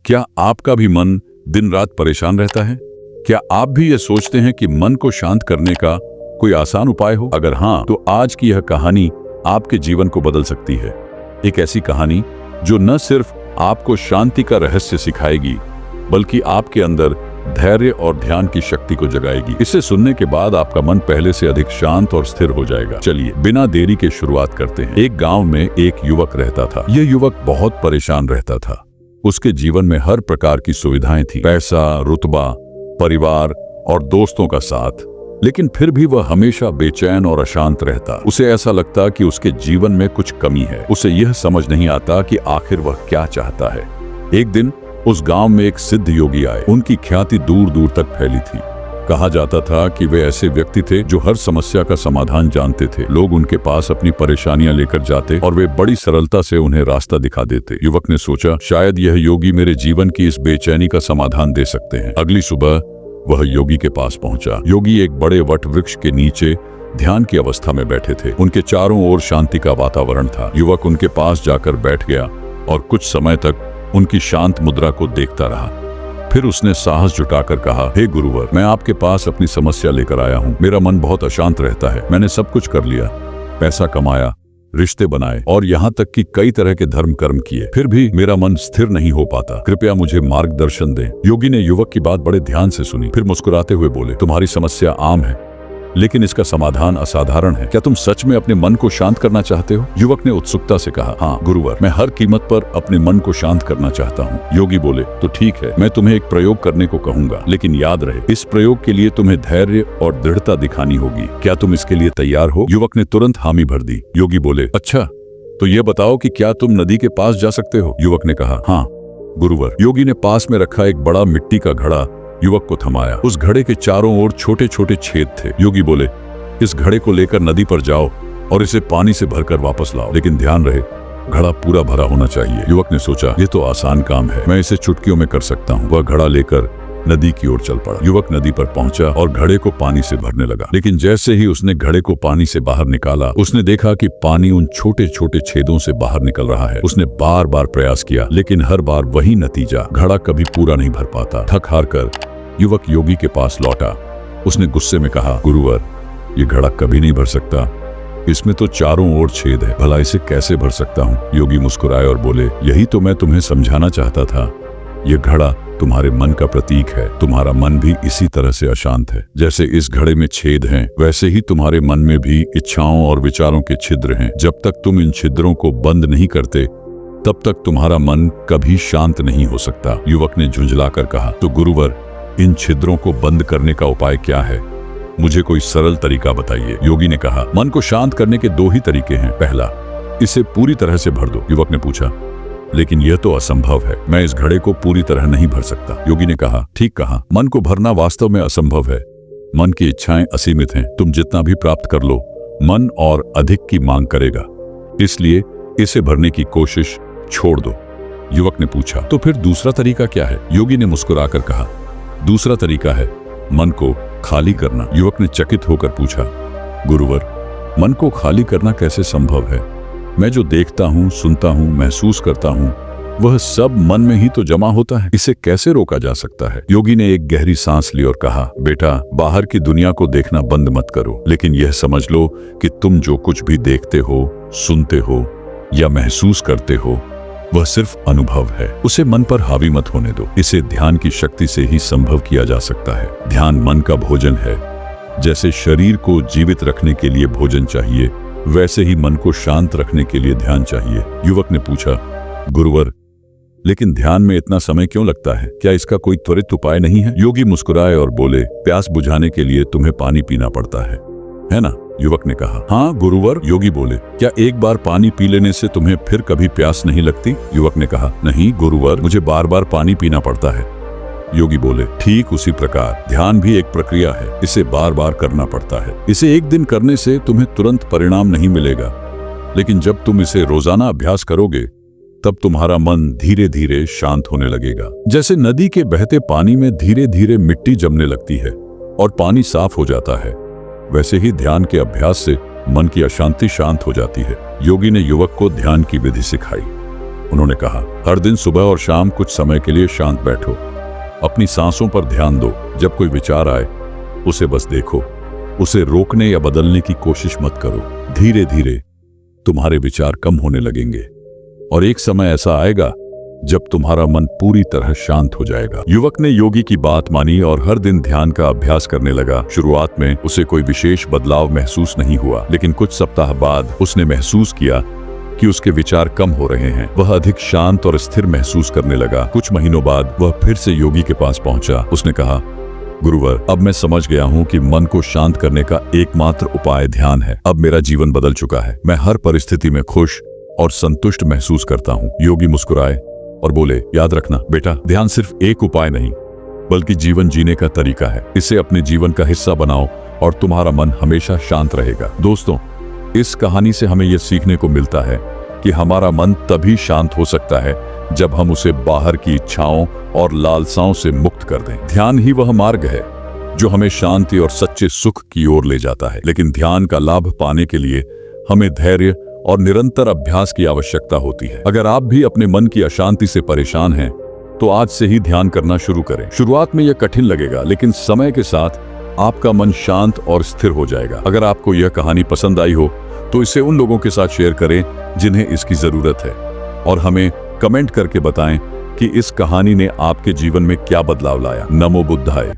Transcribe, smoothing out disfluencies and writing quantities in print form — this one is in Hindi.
क्या आपका भी मन दिन रात परेशान रहता है? क्या आप भी ये सोचते हैं कि मन को शांत करने का कोई आसान उपाय हो? अगर हाँ, तो आज की यह कहानी आपके जीवन को बदल सकती है। एक ऐसी कहानी जो न सिर्फ आपको शांति का रहस्य सिखाएगी, बल्कि आपके अंदर धैर्य और ध्यान की शक्ति को जगाएगी। इसे सुनने के बाद आपका मन पहले से अधिक शांत और स्थिर हो जाएगा। चलिए बिना देरी के शुरुआत करते हैं। एक गांव में एक युवक रहता था। यह युवक बहुत परेशान रहता था। उसके जीवन में हर प्रकार की सुविधाएं थी, पैसा, रुतबा, परिवार और दोस्तों का साथ, लेकिन फिर भी वह हमेशा बेचैन और अशांत रहता। उसे ऐसा लगता कि उसके जीवन में कुछ कमी है। उसे यह समझ नहीं आता कि आखिर वह क्या चाहता है। एक दिन उस गांव में एक सिद्ध योगी आए। उनकी ख्याति दूर दूर तक फैली थी। कहा जाता था कि वे ऐसे व्यक्ति थे जो हर समस्या का समाधान जानते थे। लोग उनके पास अपनी परेशानियां लेकर जाते और वे बड़ी सरलता से उन्हें रास्ता दिखा देते। युवक ने सोचा, शायद यह योगी मेरे जीवन की इस बेचैनी का समाधान दे सकते हैं। अगली सुबह वह योगी के पास पहुंचा। योगी एक बड़े वट वृक्ष के नीचे ध्यान की अवस्था में बैठे थे। उनके चारों ओर शांति का वातावरण था। युवक उनके पास जाकर बैठ गया और कुछ समय तक उनकी शांत मुद्रा को देखता रहा। फिर उसने साहस जुटाकर कहा, हे गुरुवर, मैं आपके पास अपनी समस्या लेकर आया हूँ। मेरा मन बहुत अशांत रहता है। मैंने सब कुछ कर लिया, पैसा कमाया, रिश्ते बनाए और यहाँ तक कि कई तरह के धर्म कर्म किए, फिर भी मेरा मन स्थिर नहीं हो पाता। कृपया मुझे मार्गदर्शन दें। योगी ने युवक की बात बड़े ध्यान से सुनी, फिर मुस्कुराते हुए बोले, तुम्हारी समस्या आम है, लेकिन इसका समाधान असाधारण है। क्या तुम सच में अपने मन को शांत करना चाहते हो? युवक ने उत्सुकता से कहा, हाँ गुरुवर, मैं हर कीमत पर अपने मन को शांत करना चाहता हूँ। योगी बोले, तो ठीक है, मैं तुम्हें एक प्रयोग करने को कहूंगा, लेकिन याद रहे, इस प्रयोग के लिए तुम्हें धैर्य और दृढ़ता दिखानी होगी। क्या तुम इसके लिए तैयार हो? युवक ने तुरंत हामी भर दी। योगी बोले, अच्छा, तो ये बताओ कि क्या तुम नदी के पास जा सकते हो? युवक ने कहा, हाँ गुरुवर। योगी ने पास में रखा एक बड़ा मिट्टी का घड़ा युवक को थमाया। उस घड़े के चारों ओर छोटे छोटे छेद थे। योगी बोले, इस घड़े को लेकर नदी पर जाओ और इसे पानी से भरकर वापस लाओ, लेकिन ध्यान रहे, घड़ा पूरा भरा होना चाहिए। युवक ने सोचा, ये तो आसान काम है, मैं इसे चुटकियों में कर सकता हूँ। वह घड़ा लेकर नदी की ओर चल पड़ा। युवक नदी पर पहुंचा और घड़े को पानी से भरने लगा, लेकिन जैसे ही उसने घड़े को पानी से बाहर निकाला, उसने देखा कि पानी उन छोटे छोटे छेदों से बाहर निकल रहा है। उसने बार बार प्रयास किया, लेकिन हर बार वही नतीजा, घड़ा कभी पूरा नहीं भर पाता। थक हार कर युवक योगी के पास लौटा। उसने गुस्से में कहा, गुरुवर, ये घड़ा कभी नहीं भर सकता, इसमें तो चारों ओर छेद है, भला इसे कैसे भर सकता हूँ? योगी मुस्कुराए और बोले, यही तो मैं तुम्हें समझाना चाहता था। ये घड़ा तुम्हारे मन का प्रतीक है। तुम्हारा मन भी इसी तरह से अशांत है। जैसे इस घड़े में छेद हैं, वैसे ही तुम्हारे मन में भी इच्छाओं और विचारों के छिद्र हैं। जब तक तुम इन छिद्रों को बंद नहीं करते, तब तक तुम्हारा मन कभी शांत नहीं हो सकता। युवक ने झुंझलाकर कहा, तो गुरुवर, इन छिद्रों को बंद करने का उपाय क्या है? मुझे कोई सरल तरीका बताइए। योगी ने कहा, मन को शांत करने के दो ही तरीके हैं। पहला, इसे पूरी तरह से भर दो। युवक ने पूछा, लेकिन यह तो असंभव है, मैं इस घड़े को पूरी तरह नहीं भर सकता। योगी ने कहा, ठीक कहा, मन को भरना वास्तव में असंभव है। मन की इच्छाएं असीमित हैं। तुम जितना भी प्राप्त कर लो, मन और अधिक की मांग करेगा, इसलिए इसे भरने की कोशिश छोड़ दो। युवक ने पूछा, तो फिर दूसरा तरीका क्या है? योगी ने मुस्कुराकर कहा, दूसरा तरीका है मन को खाली करना। युवक ने चकित होकर पूछा, गुरुवर, मन को खाली करना कैसे संभव है? मैं जो देखता हूँ, सुनता हूँ, महसूस करता हूँ, वह सब मन में ही तो जमा होता है। इसे कैसे रोका जा सकता है? योगी ने एक गहरी सांस ली और कहा, बेटा, बाहर की दुनिया को देखना बंद मत करो, लेकिन यह समझ लो कि तुम जो कुछ भी देखते हो, सुनते हो या महसूस करते हो, वह सिर्फ अनुभव है। उसे मन पर हावी मत होने दो। इसे ध्यान की शक्ति से ही संभव किया जा सकता है। ध्यान मन का भोजन है। जैसे शरीर को जीवित रखने के लिए भोजन चाहिए, वैसे ही मन को शांत रखने के लिए ध्यान चाहिए। युवक ने पूछा, गुरुवर, लेकिन ध्यान में इतना समय क्यों लगता है? क्या इसका कोई त्वरित उपाय नहीं है? योगी मुस्कुराए और बोले, प्यास बुझाने के लिए तुम्हें पानी पीना पड़ता है ना? युवक ने कहा, हाँ गुरुवर। योगी बोले, क्या एक बार पानी पी लेने से तुम्हें फिर कभी प्यास नहीं लगती? युवक ने कहा, नहीं गुरुवर, मुझे बार बार पानी पीना पड़ता है। योगी बोले, ठीक उसी प्रकार ध्यान भी एक प्रक्रिया है, इसे बार बार करना पड़ता है। इसे एक दिन करने से तुम्हें तुरंत परिणाम नहीं मिलेगा, लेकिन जब तुम इसे रोजाना अभ्यास करोगे, तब तुम्हारा मन धीरे धीरे शांत होने लगेगा। जैसे नदी के बहते पानी में धीरे धीरे मिट्टी जमने लगती है और पानी साफ हो जाता है, वैसे ही ध्यान के अभ्यास से मन की अशांति शांत हो जाती है। योगी ने युवक को ध्यान की विधि सिखाई। उन्होंने कहा, हर दिन सुबह और शाम कुछ समय के लिए शांत बैठो, अपनी सांसों पर ध्यान दो। जब कोई विचार आए उसे बस देखो, उसे रोकने या बदलने की कोशिश मत करो। धीरे धीरे तुम्हारे विचार कम होने लगेंगे और एक समय ऐसा आएगा जब तुम्हारा मन पूरी तरह शांत हो जाएगा। युवक ने योगी की बात मानी और हर दिन ध्यान का अभ्यास करने लगा। शुरुआत में उसे कोई विशेष बदलाव महसूस नहीं हुआ, लेकिन कुछ सप्ताह बाद उसने महसूस किया कि उसके विचार कम हो रहे हैं। वह अधिक शांत और स्थिर महसूस करने लगा। कुछ महीनों बाद वह फिर से योगी के पास पहुंचा। उसने कहा, गुरुवर, अब मैं समझ गया हूं कि मन को शांत करने का एकमात्र उपाय ध्यान है। अब मेरा जीवन बदल चुका है। मैं हर परिस्थिति में खुश और संतुष्ट महसूस करता हूं। योगी मुस्कुराए और बोले, याद रखना बेटा, ध्यान सिर्फ एक उपाय नहीं बल्कि जीवन जीने का तरीका है। इसे अपने जीवन का हिस्सा बनाओ और तुम्हारा मन हमेशा शांत रहेगा। दोस्तों, इस कहानी से हमें यह सीखने को मिलता है कि हमारा मन तभी शांत हो सकता है जब हम उसे बाहर की इच्छाओं और लालसाओं से मुक्त कर दें। ध्यान ही वह मार्ग है जो हमें शांति और सच्चे सुख की ओर ले जाता है। लेकिन ध्यान का लाभ पाने के लिए हमें धैर्य और निरंतर अभ्यास की आवश्यकता होती है। अगर आप भी अपने मन की अशांति से परेशान हैं, तो आज से ही ध्यान करना शुरू करें। शुरुआत में यह कठिन लगेगा, लेकिन समय के साथ आपका मन शांत और स्थिर हो जाएगा। अगर आपको यह कहानी पसंद आई हो तो इसे उन लोगों के साथ शेयर करें जिन्हें इसकी जरूरत है, और हमें कमेंट करके बताएं कि इस कहानी ने आपके जीवन में क्या बदलाव लाया। नमो बुद्धाय।